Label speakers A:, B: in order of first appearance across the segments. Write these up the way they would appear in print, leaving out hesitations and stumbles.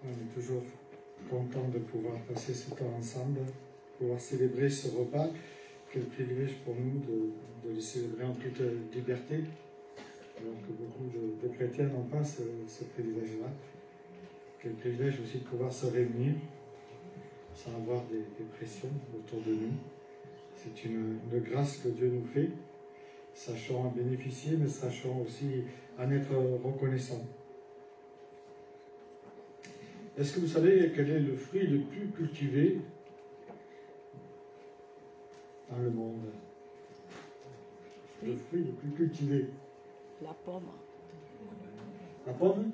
A: On est toujours content de pouvoir passer ce temps ensemble, pouvoir célébrer ce repas. Quel privilège pour nous de le célébrer en toute liberté, alors que beaucoup de chrétiens n'ont pas ce privilège-là. Quel privilège aussi de pouvoir se réunir sans avoir des pressions autour de nous. C'est une grâce que Dieu nous fait. Sachons en bénéficier, mais sachons aussi en être reconnaissants. Est-ce que vous savez quel est le fruit le plus cultivé dans le monde? Le fruit le plus cultivé.
B: La pomme.
A: La pomme?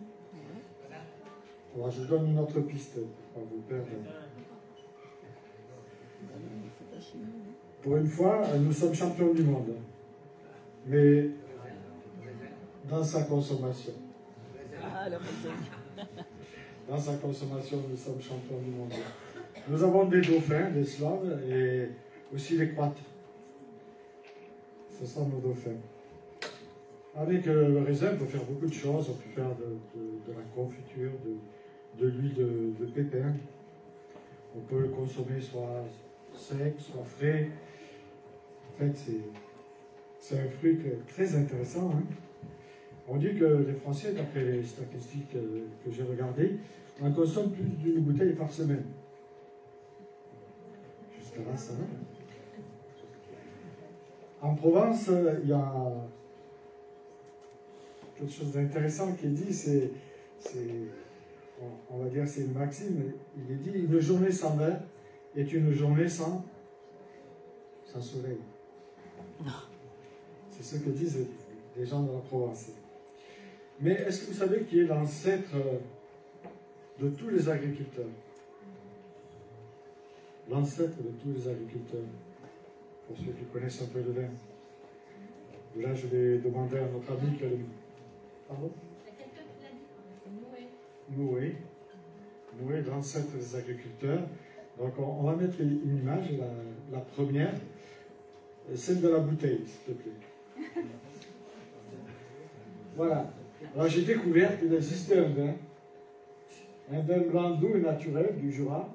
A: Alors je donne une autre piste pour vous perdre. Pour une fois, nous sommes champions du monde. Mais dans sa consommation.
B: Ah, le raisin.
A: Dans sa consommation, nous sommes champions du monde. Nous avons des dauphins, des slaves et aussi des croates. Ce sont nos dauphins. Avec le raisin, on peut faire beaucoup de choses. On peut faire de la confiture, de l'huile de pépin. On peut le consommer soit sec, soit frais. En fait, c'est un fruit très intéressant. Hein. On dit que les Français, d'après les statistiques que j'ai regardées, en consomment plus d'une bouteille par semaine. Jusqu'à là, ça va. En Provence, il y a quelque chose d'intéressant qui est dit, on va dire c'est une maxime, il est dit une journée sans vin est une journée sans soleil. C'est ce que disent les gens de la Provence. Mais est-ce que vous savez qui est l'ancêtre de tous les agriculteurs? L'ancêtre de tous les agriculteurs, pour ceux qui connaissent un peu le vin. Et là, je vais demander à notre ami quel... Pardon? Noé. Noé, l'ancêtre des agriculteurs. Donc, on va mettre une image, la première, celle de la bouteille, s'il te plaît. Voilà. Alors, j'ai découvert qu'il existait un vin blanc doux et naturel du Jura.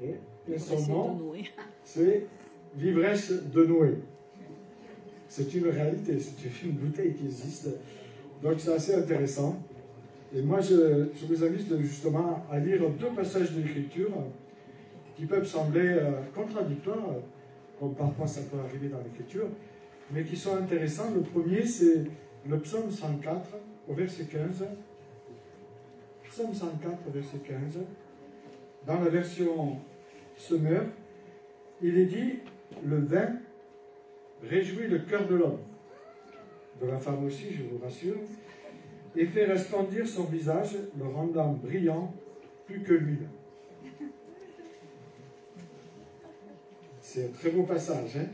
A: Et son nom, c'est l'ivresse de Noé. C'est une réalité, c'est une bouteille qui existe. Donc, c'est assez intéressant. Et moi, je vous invite justement à lire deux passages de l'Écriture qui peuvent sembler contradictoires, comme parfois ça peut arriver dans l'Écriture, mais qui sont intéressants. Le premier, c'est le psaume 104, au verset 15. Psaume 104, verset 15. Dans la version Semeur, il est dit « Le vin réjouit le cœur de l'homme ». De la femme aussi, je vous rassure. Et fait resplendir son visage, le rendant brillant plus que l'huile. C'est un très beau passage. Hein?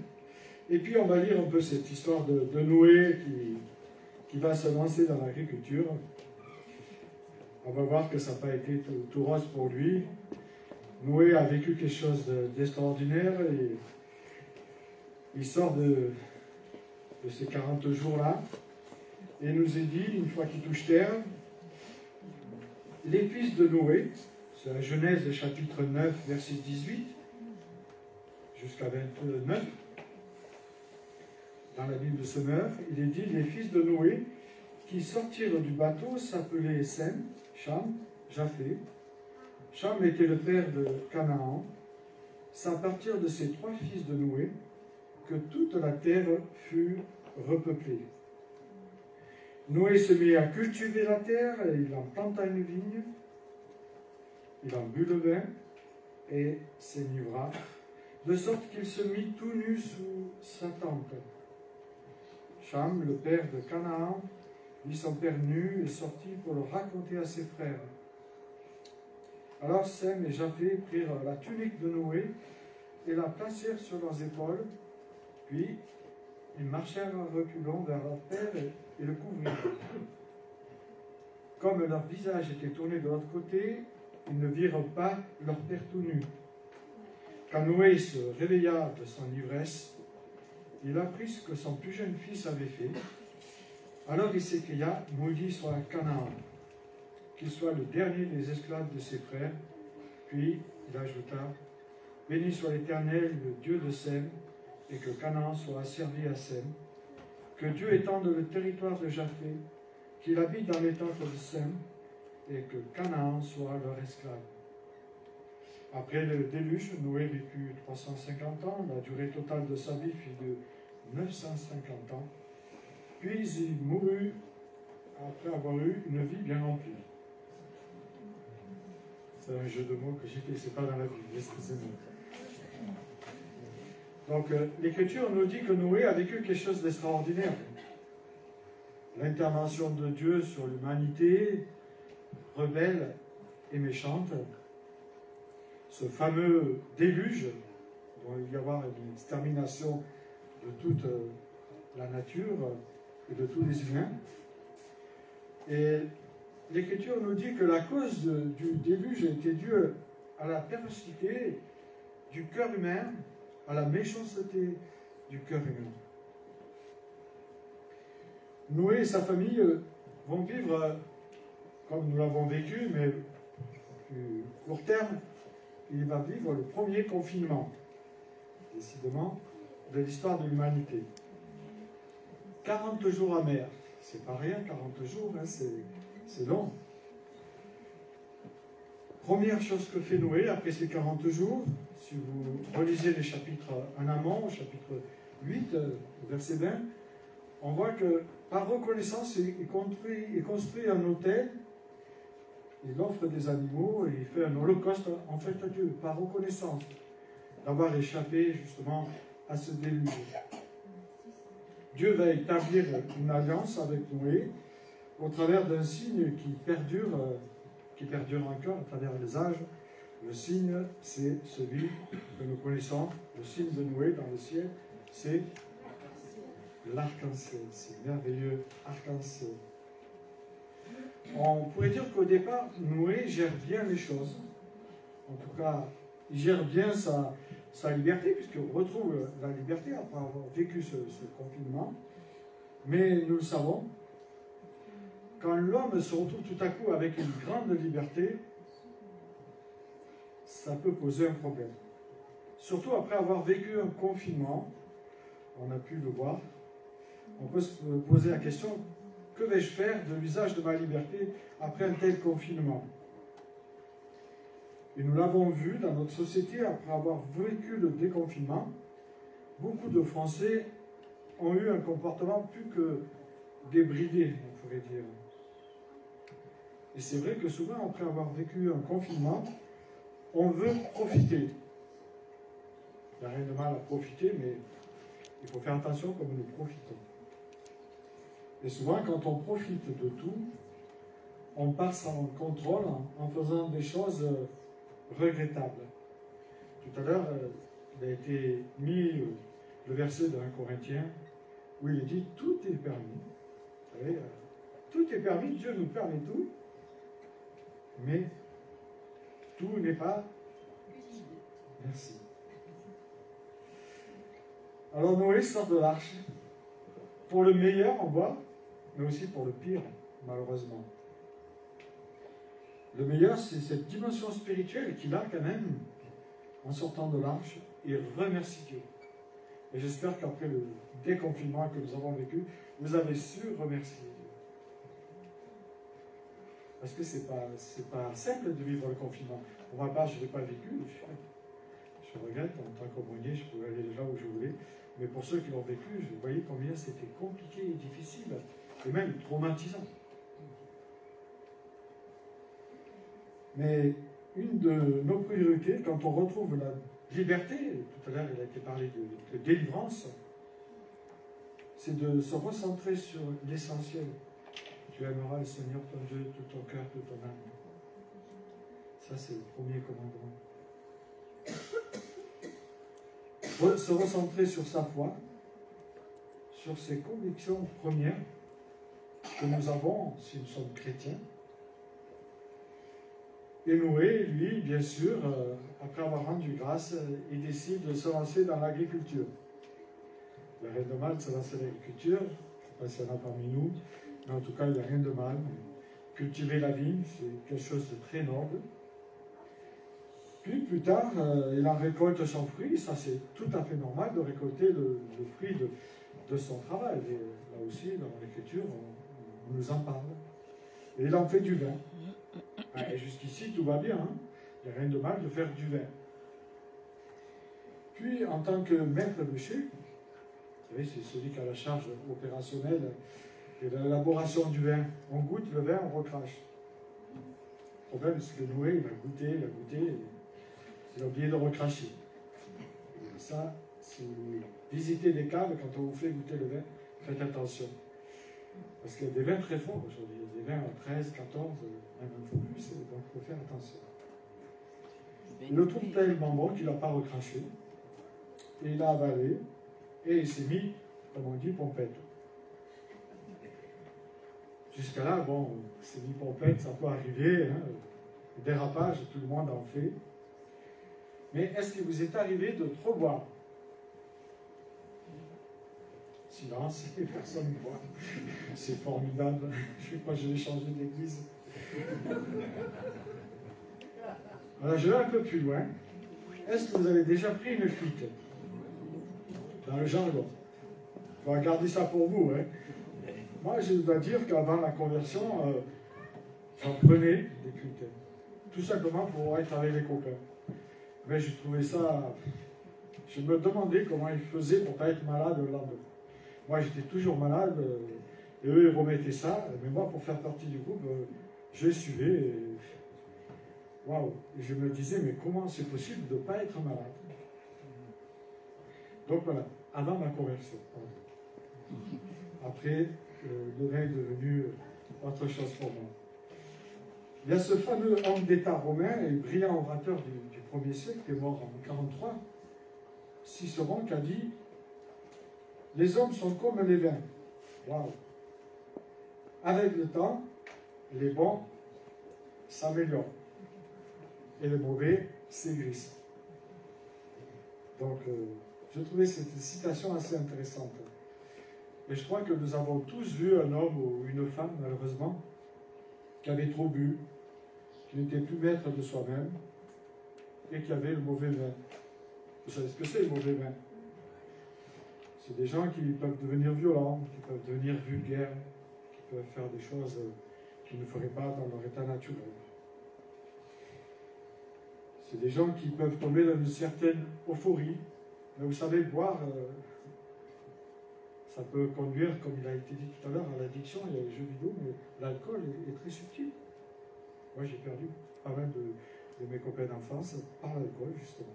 A: Et puis on va lire un peu cette histoire de Noé qui va se lancer dans l'agriculture. On va voir que ça n'a pas été tout rose pour lui. Noé a vécu quelque chose d'extraordinaire et il sort de ces 40 jours-là. Et il nous est dit, une fois qu'il touche terre, les fils de Noé, c'est la Genèse chapitre 9, verset 18, jusqu'à 29, dans la Bible de Semeur, il est dit, les fils de Noé qui sortirent du bateau s'appelaient Sem, Cham, Japheth. Cham était le père de Canaan. C'est à partir de ces trois fils de Noé que toute la terre fut repeuplée. Noé se mit à cultiver la terre, et il en planta une vigne, il en but le vin, et s'enivra, de sorte qu'il se mit tout nu sous sa tente. Cham, le père de Canaan, vit son père nu et sortit pour le raconter à ses frères. Alors Sem et Japheth prirent la tunique de Noé et la placèrent sur leurs épaules, puis ils marchèrent en reculant vers leur père et le couvrirent. Comme leur visage était tourné de l'autre côté, ils ne virent pas leur père tout nu. Quand Noé se réveilla de son ivresse, il apprit ce que son plus jeune fils avait fait. Alors il s'écria, maudit soit Canaan, qu'il soit le dernier des esclaves de ses frères. Puis, il ajouta, béni soit l'Éternel, le Dieu de Sem, et que Canaan soit asservi à Sem. Que Dieu étende le territoire de Japhé, qu'il habite dans les tentes de Sem, et que Canaan soit leur esclave. Après le déluge, Noé vécut 350 ans, la durée totale de sa vie fut de 950 ans, puis il mourut après avoir eu une vie bien remplie. C'est un jeu de mots que j'ai fait, c'est pas dans la Bible, excusez-moi. Donc, l'Écriture nous dit que Noé a vécu quelque chose d'extraordinaire. L'intervention de Dieu sur l'humanité, rebelle et méchante. Ce fameux déluge, dont il va y avoir une extermination de toute la nature et de tous les humains. Et l'Écriture nous dit que la cause du déluge était due à la perversité du cœur humain, à la méchanceté du cœur humain. Noé et sa famille vont vivre comme nous l'avons vécu, mais plus court terme. Il va vivre le premier confinement, décidément, de l'histoire de l'humanité. 40 jours amers, c'est pas rien, 40 jours, hein, c'est long. Première chose que fait Noé après ces 40 jours, si vous relisez les chapitres en amont, au chapitre 8, verset 20, on voit que par reconnaissance, il construit un autel. Il offre des animaux et il fait un holocauste en fait à Dieu, par reconnaissance d'avoir échappé justement à ce déluge. Dieu va établir une alliance avec Noé au travers d'un signe qui perdure encore à travers les âges. Le signe, c'est celui que nous connaissons, le signe de Noé dans le ciel, c'est l'arc-en-ciel, c'est merveilleux arc-en-ciel. On pourrait dire qu'au départ, Noé gère bien les choses. En tout cas, il gère bien sa liberté, puisqu'il retrouve la liberté après avoir vécu ce confinement. Mais nous le savons, quand l'homme se retrouve tout à coup avec une grande liberté, ça peut poser un problème. Surtout après avoir vécu un confinement, on a pu le voir, on peut se poser la question, que vais-je faire de l'usage de ma liberté après un tel confinement? Et nous l'avons vu dans notre société, après avoir vécu le déconfinement, beaucoup de Français ont eu un comportement plus que débridé, on pourrait dire. Et c'est vrai que souvent, après avoir vécu un confinement, on veut profiter. Il n'y a rien de mal à profiter, mais il faut faire attention comme nous profitons. Et souvent, quand on profite de tout, on passe en contrôle en faisant des choses regrettables. Tout à l'heure, il a été mis le verset de 1 Corinthiens où il est dit « Tout est permis ». Vous savez, tout est permis, Dieu nous permet tout, mais tout n'est pas... Merci. Alors Noé sort de l'arche, pour le meilleur, on voit, mais aussi pour le pire, malheureusement. Le meilleur, c'est cette dimension spirituelle qu'il a quand même, en sortant de l'arche, il remercie Dieu. Et j'espère qu'après le déconfinement que nous avons vécu, vous avez su remercier Dieu. Parce que c'est pas simple de vivre le confinement. Pour ma part, je ne l'ai pas vécu. Je regrette, en tant qu'aumônier, je pouvais aller là où je voulais. Mais pour ceux qui l'ont vécu, je voyais combien c'était compliqué et difficile, et même traumatisant. Mais une de nos priorités, quand on retrouve la liberté, tout à l'heure il a été parlé de délivrance, c'est de se recentrer sur l'essentiel. Tu aimeras le Seigneur ton Dieu de tout ton cœur, de ton âme. Ça, c'est le premier commandement. Se recentrer sur sa foi, sur ses convictions premières que nous avons si nous sommes chrétiens. Et Noé, lui, bien sûr, après avoir rendu grâce, il décide de se lancer dans l'agriculture. Il n'y a rien de mal de se lancer dans l'agriculture, je ne sais pas s'il y en a parmi nous, mais en tout cas, il n'y a rien de mal. cultiver la vigne, c'est quelque chose de très noble. Puis plus tard, il en récolte son fruit, ça c'est tout à fait normal de récolter le fruit de son travail. Et là aussi, dans l'Écriture, on nous en parle. Et il en fait du vin. Et jusqu'ici, tout va bien. Hein. Il n'y a rien de mal de faire du vin. Puis, en tant que maître bûcher, vous savez, c'est celui qui a la charge opérationnelle et de l'élaboration du vin. On goûte le vin, on recrache. Le problème, c'est que Noé, il a goûté, et il a oublié de recracher. Et ça, si vous visitez des caves, quand on vous fait goûter le vin, faites attention. Parce qu'il y a des vins très forts aujourd'hui. Il y a des vins à 13, 14, même un peu plus, donc il faut faire attention. Il le trouve tellement bon qu'il n'a pas recraché. Et il a avalé, et il s'est mis, comme on dit, pompette. Jusqu'à là, bon, il s'est mis pompette, ça peut arriver, hein, dérapage, tout le monde en fait. Mais est-ce qu'il vous est arrivé de trop boire? Silence, personne ne boit. C'est formidable. Je crois que je vais changer d'église. Alors, je vais un peu plus loin. Est-ce que vous avez déjà pris une cuite? Dans le jargon. On va garder ça pour vous. Hein. Moi, je dois dire qu'avant la conversion, j'en prenais des cuites. Tout simplement pour être avec les copains. Mais je trouvais ça... Je me demandais comment ils faisaient pour ne pas être malade le lendemain. Moi, j'étais toujours malade, et eux, ils remettaient ça. Mais moi, pour faire partie du groupe, je les suivais. Et... Waouh! Et je me disais, mais comment c'est possible de ne pas être malade? Donc voilà, avant ma conversion. Après, le vin est devenu autre chose pour moi. Il y a ce fameux homme d'État romain et brillant orateur du 1er siècle, qui est mort en 43, Cicéron, qui a dit « Les hommes sont comme les vins. » Waouh! Avec le temps, les bons s'améliorent et les mauvais s'aigrissent. Donc, je trouvais cette citation assez intéressante. Et je crois que nous avons tous vu un homme ou une femme, malheureusement, qui avait trop bu, qui n'était plus maître de soi-même, et qui avait le mauvais vin. Vous savez ce que c'est, le mauvais vin? C'est des gens qui peuvent devenir violents, qui peuvent devenir vulgaires, qui peuvent faire des choses qu'ils ne feraient pas dans leur état naturel. C'est des gens qui peuvent tomber dans une certaine euphorie. Mais vous savez, boire, ça peut conduire, comme il a été dit tout à l'heure, à l'addiction. Il y a les jeux vidéo, mais l'alcool est très subtil. Moi, j'ai perdu pas mal de mes copains d'enfance par l'alcool, justement.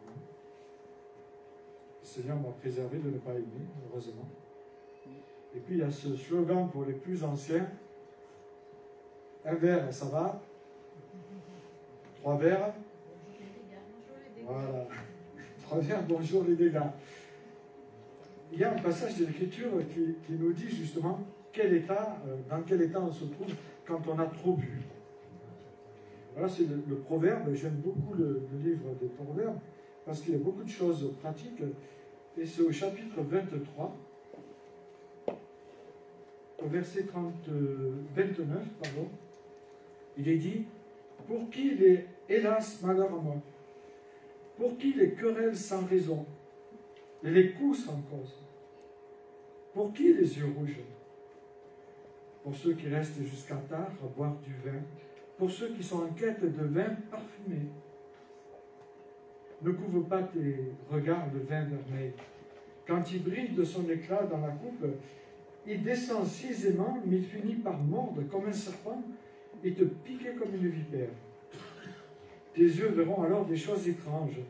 A: Le Seigneur m'a préservé de ne pas aimer, heureusement. Et puis, il y a ce slogan pour les plus anciens. Un verre, ça va. 3 verres. Voilà. 3 verres, bonjour les dégâts. Il y a un passage de l'Écriture qui nous dit justement dans quel état on se trouve quand on a trop bu. Voilà, c'est le proverbe. J'aime beaucoup le livre des proverbes parce qu'il y a beaucoup de choses pratiques. Et c'est au chapitre 23, au verset 29, il est dit « Pour qui les hélas malheur à moi, pour qui les querelles sans raison, et les coups sans cause, pour qui les yeux rouges, pour ceux qui restent jusqu'à tard à boire du vin, pour ceux qui sont en quête de vin parfumé. Ne couvre pas tes regards de vin vermeil. Quand il brille de son éclat dans la coupe, il descend si aisément, mais il finit par mordre comme un serpent et te piquer comme une vipère. Tes yeux verront alors des choses étranges,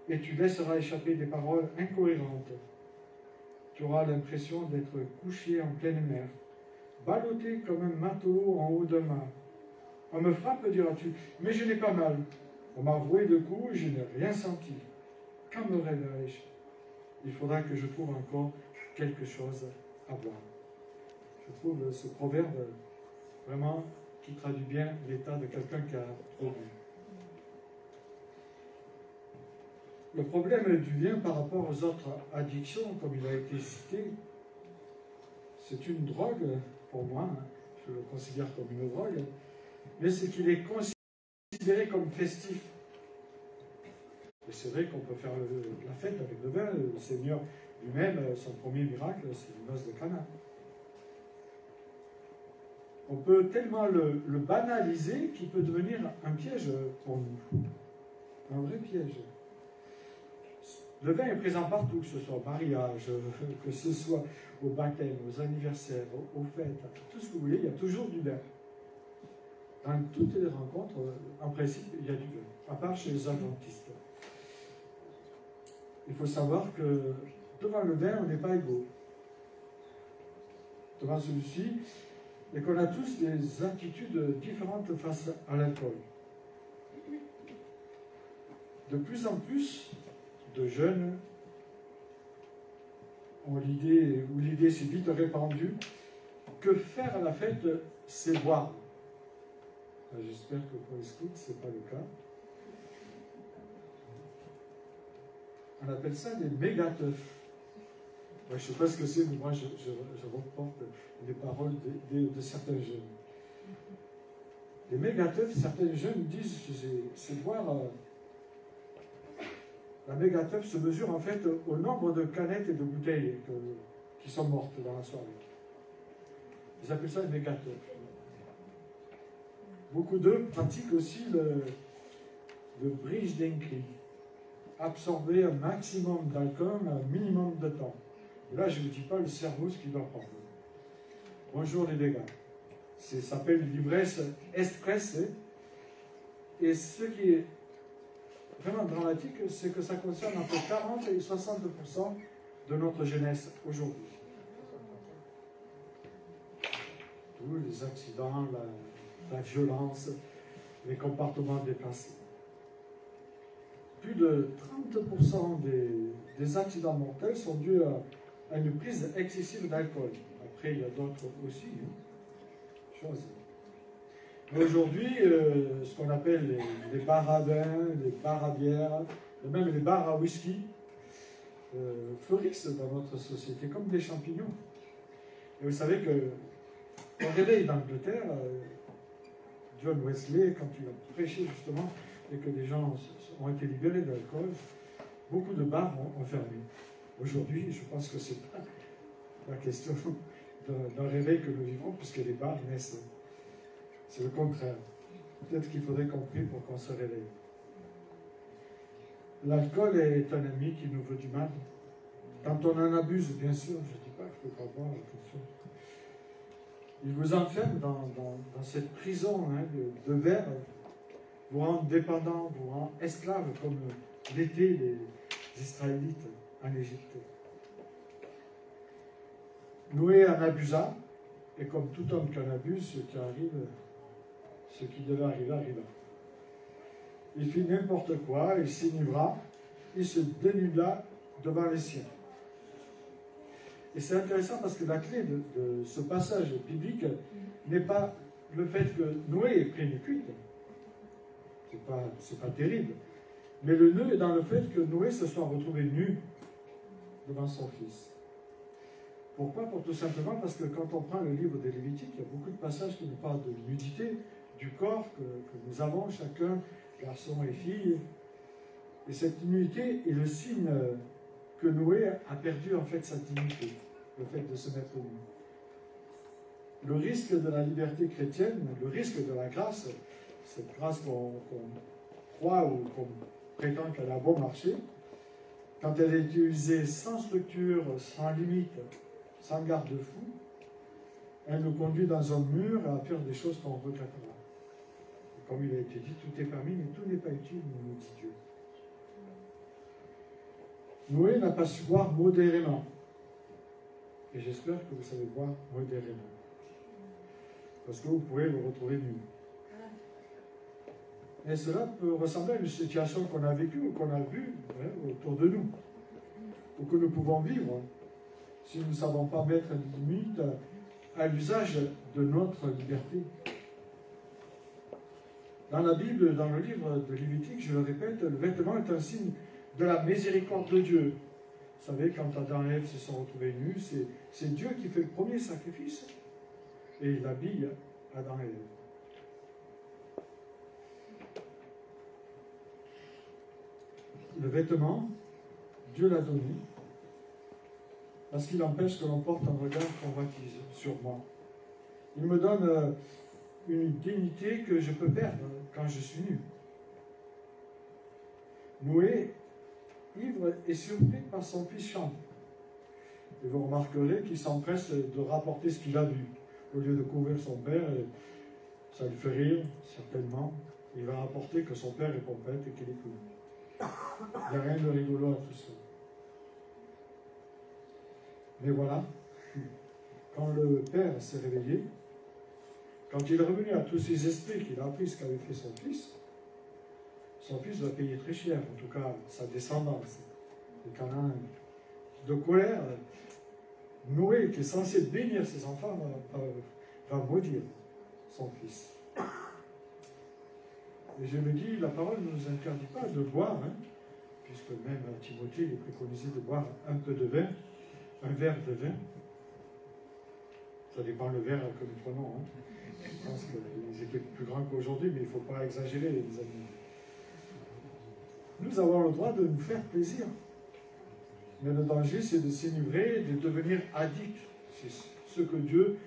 A: et tu laisseras échapper des paroles incohérentes. Tu auras l'impression d'être couché en pleine mer, ballotté comme un matelot en haut d'un mât. On me frappe, diras-tu, mais je n'ai pas mal. On m'a roué de coups, je n'ai rien senti. Quand me réveillerai-je? Il faudra que je trouve encore quelque chose à boire. Je trouve ce proverbe vraiment qui traduit bien l'état de quelqu'un qui a trop bu. Le problème du vin par rapport aux autres addictions, comme il a été cité, c'est une drogue pour moi. le considèrent comme une drogue, mais c'est qu'il est considéré comme festif. Et c'est vrai qu'on peut faire la fête avec le vin. Le Seigneur lui-même, son premier miracle, c'est les noces de Cana. On peut tellement le banaliser qu'il peut devenir un piège pour nous. Un vrai piège. Le vin est présent partout, que ce soit au mariage, que ce soit au baptême, aux anniversaires, aux fêtes, tout ce que vous voulez, il y a toujours du vin. Dans toutes les rencontres, en principe, il y a du vin, à part chez les adventistes. Il faut savoir que devant le vin, on n'est pas égaux. Devant celui-ci, et qu'on a tous des attitudes différentes face à l'alcool. De plus en plus de jeunes ont l'idée, ou l'idée s'est vite répandue, que faire la fête, c'est boire. J'espère que pour les scouts, ce n'est pas le cas. On appelle ça des mégateufs. Je ne sais pas ce que c'est, mais moi je reporte les paroles de certains jeunes. Les mégateufs, certains jeunes disent que c'est boire. La mégateuf se mesure en fait au nombre de canettes et de bouteilles qui sont mortes dans la soirée. Ils appellent ça les mégateufs. Beaucoup d'eux pratiquent aussi le bridge d'Enkli. Absorber un maximum d'alcool, un minimum de temps. Et là, je ne vous dis pas le cerveau ce qu'il doit prendre. Bonjour les dégâts. Ça s'appelle l'ivresse express. Et ce qui est vraiment dramatique, c'est que ça concerne entre 40 et 60% de notre jeunesse aujourd'hui. Tous les accidents, la violence, les comportements déplacés. Plus de 30% des accidents mortels sont dus à une prise excessive d'alcool. Après, il y a d'autres aussi choses. Mais aujourd'hui, ce qu'on appelle les bars à vin, les bars à bière, et même les bars à whisky, fleurissent dans notre société comme des champignons. Et vous savez que, au réveil d'Angleterre, John Wesley, quand il a prêché justement, et que des gens ont été libérés de l'alcool, beaucoup de bars ont fermé. Aujourd'hui, je pense que ce n'est pas la question d'un réveil que nous vivons, puisque les bars naissent. C'est le contraire. Peut-être qu'il faudrait qu'on prie pour qu'on se réveille. L'alcool est un ami qui nous veut du mal. Quand on en abuse, bien sûr, je ne dis pas qu'il ne faut pas boire, attention. Il vous enferme dans cette prison de verre, vous rend dépendant, vous rend esclave, comme l'étaient les Israélites en Égypte. Noé en abusa, et comme tout homme qui en abuse, ce qui devait arriver, arriva. Il fit n'importe quoi, il s'enivra, il se dénuda devant les siens. Et c'est intéressant parce que la clé de ce passage biblique n'est pas le fait que Noé ait pris une cuite. C'est pas terrible. Mais le nœud est dans le fait que Noé se soit retrouvé nu devant son fils. Pourquoi? Pour tout simplement parce que quand on prend le livre des Lévitiques, il y a beaucoup de passages qui nous parlent de nudité, du corps que nous avons chacun, garçons et filles. Et cette nudité est le signe que Noé a perdu en fait sa dignité, le fait de se mettre nu. Le risque de la liberté chrétienne, le risque de la grâce, cette grâce qu'on croit ou qu'on prétend qu'elle a bon marché, quand elle est utilisée sans structure, sans limite, sans garde-fou, elle nous conduit dans un mur à faire des choses qu'on regrettera. Et comme il a été dit, tout est permis, mais tout n'est pas utile, nous dit Dieu. Noé n'a pas su boire modérément. Et j'espère que vous savez boire modérément. Parce que vous pourrez le retrouver nu. Et cela peut ressembler à une situation qu'on a vécue ou qu'on a vue autour de nous, ou que nous pouvons vivre, si nous ne savons pas mettre une limite à l'usage de notre liberté. Dans la Bible, dans le livre de Lévitique, je le répète, le vêtement est un signe de la miséricorde de Dieu. Vous savez, quand Adam et Ève se sont retrouvés nus, c'est Dieu qui fait le premier sacrifice. et il habille Adam et Ève. Le vêtement, Dieu l'a donné, parce qu'il empêche que l'on porte un regard convoitise sur moi. Il me donne une dignité que je peux perdre quand je suis nu. Noé, ivre et surpris par son fils Cham. Et vous remarquerez qu'il s'empresse de rapporter ce qu'il a vu. Au lieu de couvrir son père, ça lui fait rire, certainement. Il va rapporter que son père est pompette et qu'il est connu. Il n'y a rien de rigolo à tout ça. Mais voilà, quand le père s'est réveillé, quand il est revenu à tous ses esprits qu'il a appris ce qu'avait fait son fils va payer très cher, en tout cas sa descendance. Et Canaan, de colère, Noé, qui est censé bénir ses enfants, va maudire son fils. Et je me dis, la parole ne nous interdit pas de boire, hein, puisque même à Timothée, il est préconisé de boire un peu de vin, un verre de vin. Ça dépend le verre que nous prenons. Hein. Je pense qu'ils étaient plus grands qu'aujourd'hui, mais il ne faut pas exagérer, les amis. Nous avons le droit de nous faire plaisir. Mais le danger, c'est de s'enivrer, de devenir addict. C'est ce que Dieu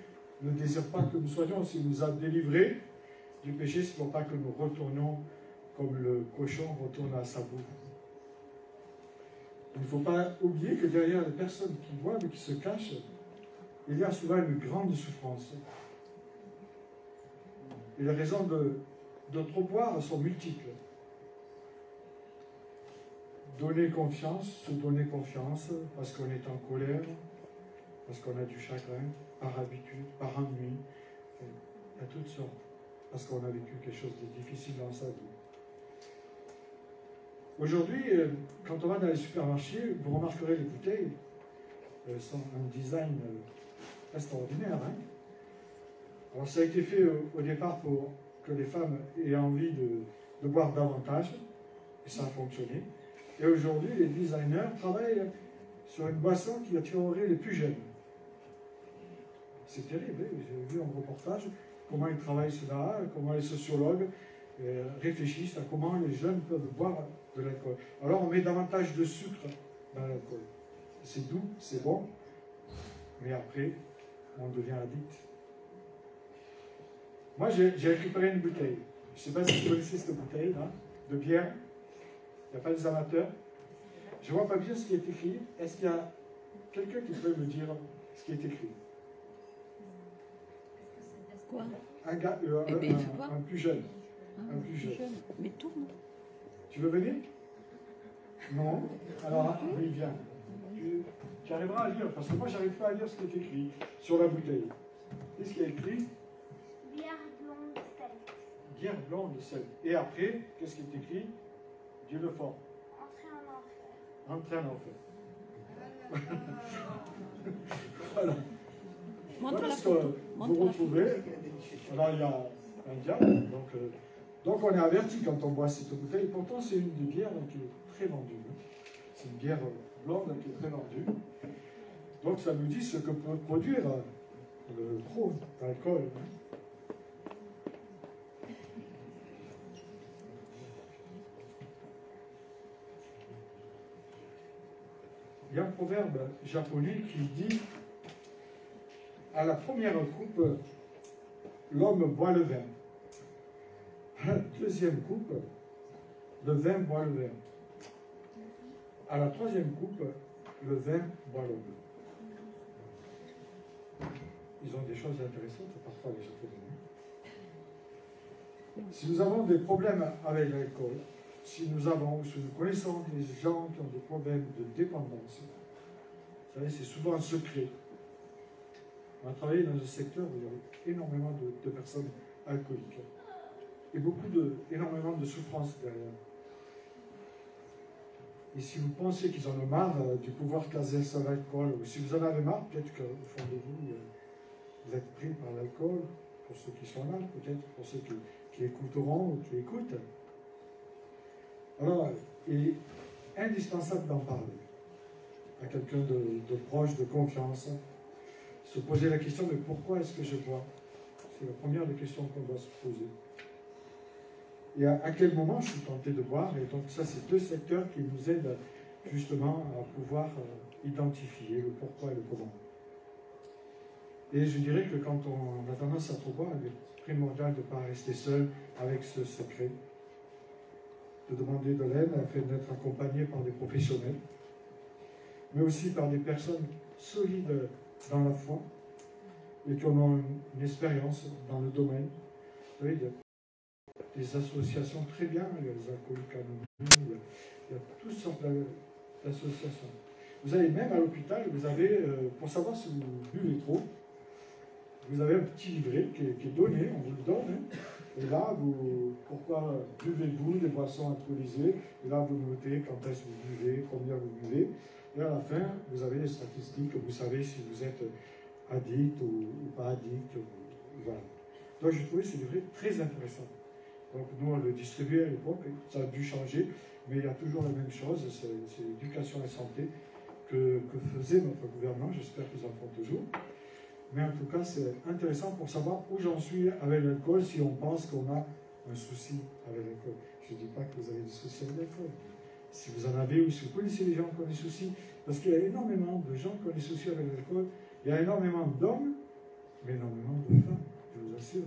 A: ne désire pas que nous soyons. S'il nous a délivrés du péché, c'est pour pas que nous retournions comme le cochon retourne à sa boue. Il ne faut pas oublier que derrière les personnes qui boivent et qui se cachent, il y a souvent une grande souffrance. Et les raisons de trop boire sont multiples. Donner confiance, se donner confiance, parce qu'on est en colère, parce qu'on a du chagrin, par habitude, par ennui. Il y a toutes sortes, parce qu'on a vécu quelque chose de difficile dans sa vie. Aujourd'hui, quand on va dans les supermarchés, vous remarquerez les bouteilles, elles sont un design extraordinaire. Hein. Alors ça a été fait au départ pour que les femmes aient envie de boire davantage, et ça a fonctionné. Et aujourd'hui, les designers travaillent sur une boisson qui attirerait les plus jeunes. C'est terrible, hein. J'ai vu un reportage, comment ils travaillent cela, comment les sociologues réfléchissent à comment les jeunes peuvent boire de l'alcool. Alors on met davantage de sucre dans l'alcool. C'est doux, c'est bon, mais après, on devient addict. Moi, j'ai récupéré une bouteille. Je ne sais pas si vous connaissez cette bouteille-là, de bière. Il n'y a pas des amateurs. Je ne vois pas bien ce qui est écrit. Est-ce qu'il y a quelqu'un qui peut me dire ce qui est écrit?
B: Quoi?
A: Un gars, un plus jeune. Un plus jeune.
B: Mais tourne.
A: Tu veux venir? Non? Alors, oui, viens. Tu arriveras à lire, parce que moi, je n'arrive pas à lire ce qui est écrit sur la bouteille. Qu'est-ce qui est écrit?
C: Bière blonde sel.
A: Bière blonde sel. Et après, qu'est-ce qui est écrit? Dieu le fort. Entrer en enfer. Voilà. Voilà ce que vous retrouvez. Alors il y a un diable. Donc on est averti quand on boit cette bouteille. Pourtant c'est une des bières qui est très vendue. C'est une bière blonde qui est très vendue. Donc ça nous dit ce que peut produire le trop d'alcool. Il y a un proverbe japonais qui dit « À la première coupe, l'homme boit le vin. À la deuxième coupe, le vin boit le vin. À la troisième coupe, le vin boit l'homme. » Ils ont des choses intéressantes, parfois les Japonais. Si nous avons des problèmes avec l'alcool, si nous connaissons des gens qui ont des problèmes de dépendance, vous savez, c'est souvent un secret. On a travaillé dans un secteur où il y avait énormément de personnes alcooliques et énormément de souffrance derrière. Et si vous pensez qu'ils en ont marre du pouvoir quasi sur l'alcool, ou si vous en avez marre, peut-être qu'au fond de vous, vous êtes pris par l'alcool, pour ceux qui sont là, peut-être pour ceux qui écouteront ou qui écoutent. Alors, il est indispensable d'en parler à quelqu'un de proche, de confiance. Se poser la question, mais pourquoi est-ce que je bois? C'est la première des questions qu'on doit se poser. Et à quel moment je suis tenté de voir. Et donc ça, c'est deux secteurs qui nous aident justement à pouvoir identifier le pourquoi et le comment. Et je dirais que quand on a tendance à trop boire, il est primordial de ne pas rester seul avec ce secret, de demander de l'aide afin d'être accompagné par des professionnels, mais aussi par des personnes solides dans la foi et qui ont une expérience dans le domaine. Vous savez, il y a des associations très bien, il y a les alcooliques anonymes, il y a toutes sortes d'associations. Vous avez même à l'hôpital, vous avez, pour savoir si vous buvez trop, vous avez un petit livret qui est donné, on vous le donne, hein. Et là, pourquoi buvez-vous des boissons alcoolisées? Et là, vous notez quand est-ce que vous buvez, combien vous buvez. Et à la fin, vous avez les statistiques, vous savez si vous êtes addict ou pas addict. Voilà. Donc, j'ai trouvé ce livret très intéressant. Donc, nous, on le distribuait à l'époque, ça a dû changer, mais il y a toujours la même chose, c'est l'éducation et la santé que faisait notre gouvernement, j'espère qu'ils en font toujours. Mais en tout cas, c'est intéressant pour savoir où j'en suis avec l'alcool si on pense qu'on a un souci avec l'alcool. Je ne dis pas que vous avez des soucis avec l'alcool. Si vous en avez ou si vous connaissez des gens qui ont des soucis, parce qu'il y a énormément de gens qui ont des soucis avec l'alcool, il y a énormément d'hommes, mais énormément de femmes, je vous assure.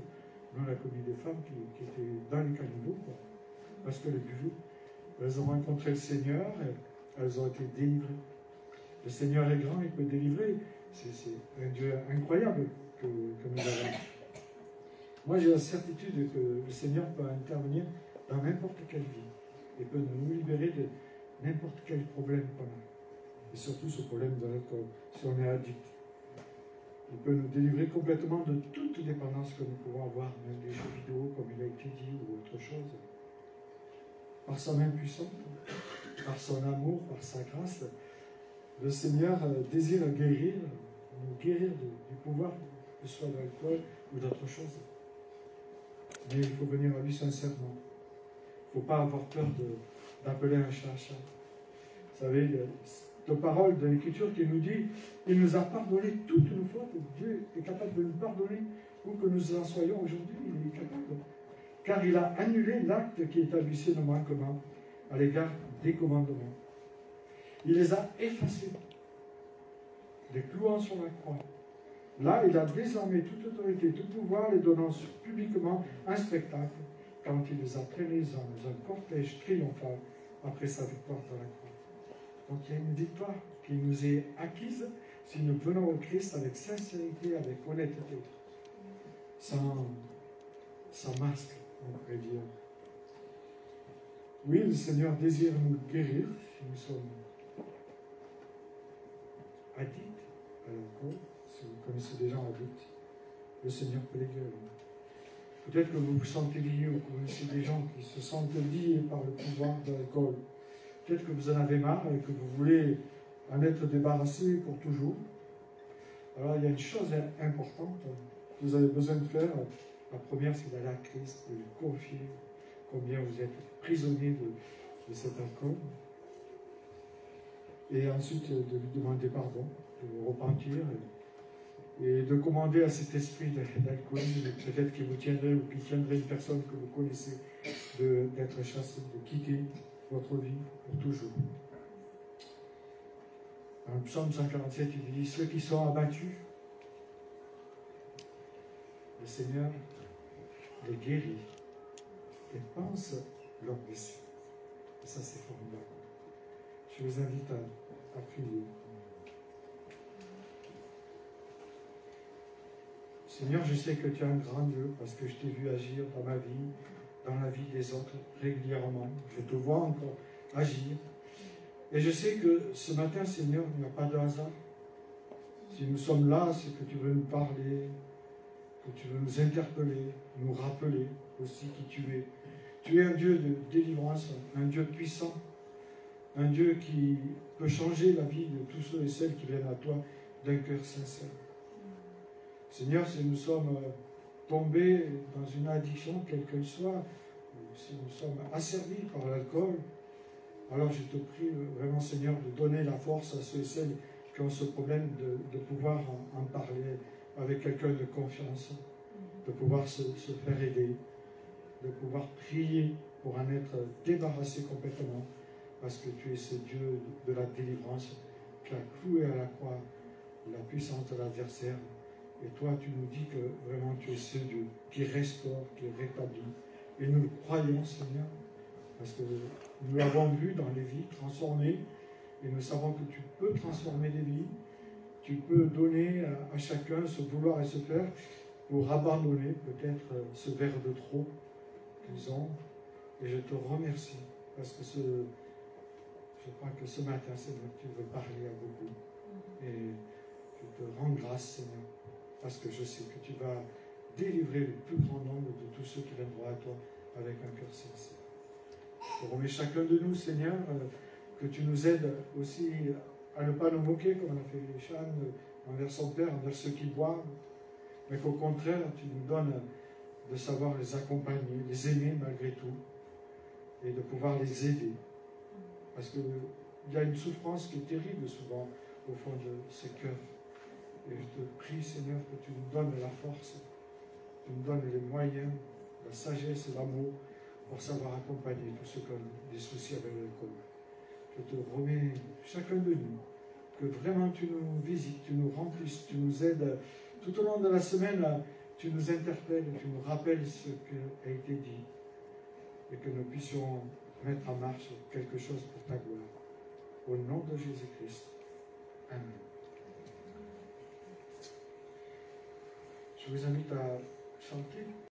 A: Nous, on a connu des femmes qui étaient dans les caniveaux, quoi, parce qu'elles buvaient. Elles ont rencontré le Seigneur, elles ont été délivrées. Le Seigneur est grand, il peut délivrer. C'est un Dieu incroyable que nous avons. Moi, j'ai la certitude que le Seigneur peut intervenir dans n'importe quelle vie et peut nous libérer de n'importe quel problème qu'on a. Et surtout ce problème de l'alcool, si on est addict. Il peut nous délivrer complètement de toute dépendance que nous pouvons avoir, même des jeux vidéo, comme il a été dit, ou autre chose. Par sa main puissante, par son amour, par sa grâce, le Seigneur désire guérir, nous guérir du pouvoir, que ce soit de l'alcool ou d'autre chose. Mais il faut venir à lui sincèrement. Il ne faut pas avoir peur d'appeler un chat un chat. Vous savez, il y a cette parole de l'Écriture qui nous dit « Il nous a pardonné toutes nos fautes. Dieu est capable de nous pardonner où que nous en soyons aujourd'hui. Il est capable. Car il a annulé l'acte qui établissait nos manquements à l'égard des commandements. Il les a effacés, les clouant sur la croix. Là, il a désormais toute autorité, tout pouvoir, les donnant publiquement un spectacle, quand il les a traînés dans un cortège triomphal après sa victoire dans la croix. Donc il y a une victoire qui nous est acquise si nous venons au Christ avec sincérité, avec honnêteté, sans masque, on pourrait dire. Oui, le Seigneur désire nous guérir si nous sommes addicts à l'alcool. Si vous connaissez des gens addicts, le Seigneur peut les guérir. Peut-être que vous vous sentez lié ou que vous connaissez des gens qui se sentent liés par le pouvoir de l'alcool. Peut-être que vous en avez marre et que vous voulez en être débarrassé pour toujours. Alors il y a une chose importante que vous avez besoin de faire. La première, c'est d'aller à Christ, de lui confier combien vous êtes prisonnier de cet alcool. Et ensuite de lui demander pardon, de vous repentir et de commander à cet esprit d'alcoolisme, peut-être qu'il vous tiendrait ou qu'il tiendrait une personne que vous connaissez, d'être chassé, de quitter votre vie pour toujours. Dans le psaume 147, il dit « Ceux qui sont abattus, le Seigneur les guérit et pense leurs blessures. » Et ça, c'est formidable. Je vous invite à prier. Seigneur, je sais que tu es un grand Dieu parce que je t'ai vu agir dans ma vie, dans la vie des autres régulièrement. Je te vois encore agir. Et je sais que ce matin, Seigneur, il n'y a pas de hasard. Si nous sommes là, c'est que tu veux nous parler, que tu veux nous interpeller, nous rappeler aussi qui tu es. Tu es un Dieu de délivrance, un Dieu puissant, un Dieu qui peut changer la vie de tous ceux et celles qui viennent à toi d'un cœur sincère. Seigneur, si nous sommes tombés dans une addiction, quelle qu'elle soit, si nous sommes asservis par l'alcool, alors je te prie vraiment, Seigneur, de donner la force à ceux et celles qui ont ce problème de pouvoir en parler avec quelqu'un de confiance. de pouvoir se faire aider, de pouvoir prier pour en être débarrassé complètement, parce que tu es ce Dieu de la délivrance qui a cloué à la croix la puissance de l'adversaire. Et toi, tu nous dis que vraiment tu es ce Dieu qui restaure, qui rétablit. Et nous le croyons, Seigneur, parce que nous l'avons vu dans les vies transformées, et nous savons que tu peux transformer les vies, tu peux donner à chacun ce vouloir et ce faire pour abandonner peut-être ce verre de trop qu'ils ont. Et je te remercie, parce que je crois que ce matin, Seigneur, tu veux parler à beaucoup. Et je te rends grâce, Seigneur, parce que je sais que tu vas délivrer le plus grand nombre de tous ceux qui viendront à toi avec un cœur sincère. Je te remets chacun de nous, Seigneur, que tu nous aides aussi à ne pas nous moquer, comme a fait Chan, envers son père, envers ceux qui boivent, mais qu'au contraire, tu nous donnes de savoir les accompagner, les aimer malgré tout, et de pouvoir les aider. Parce qu'il y a une souffrance qui est terrible souvent au fond de ces cœurs. Et je te prie, Seigneur, que tu nous donnes la force, tu nous donnes les moyens, la sagesse et l'amour pour savoir accompagner tous ceux qui ont des soucis avec l'alcool. Je te remets chacun de nous, que vraiment tu nous visites, tu nous remplisses, tu nous aides tout au long de la semaine, tu nous interpelles, tu nous rappelles ce qui a été dit et que nous puissions mettre en marche quelque chose pour ta gloire. Au nom de Jésus-Christ. Amen. Je vous invite à chanter.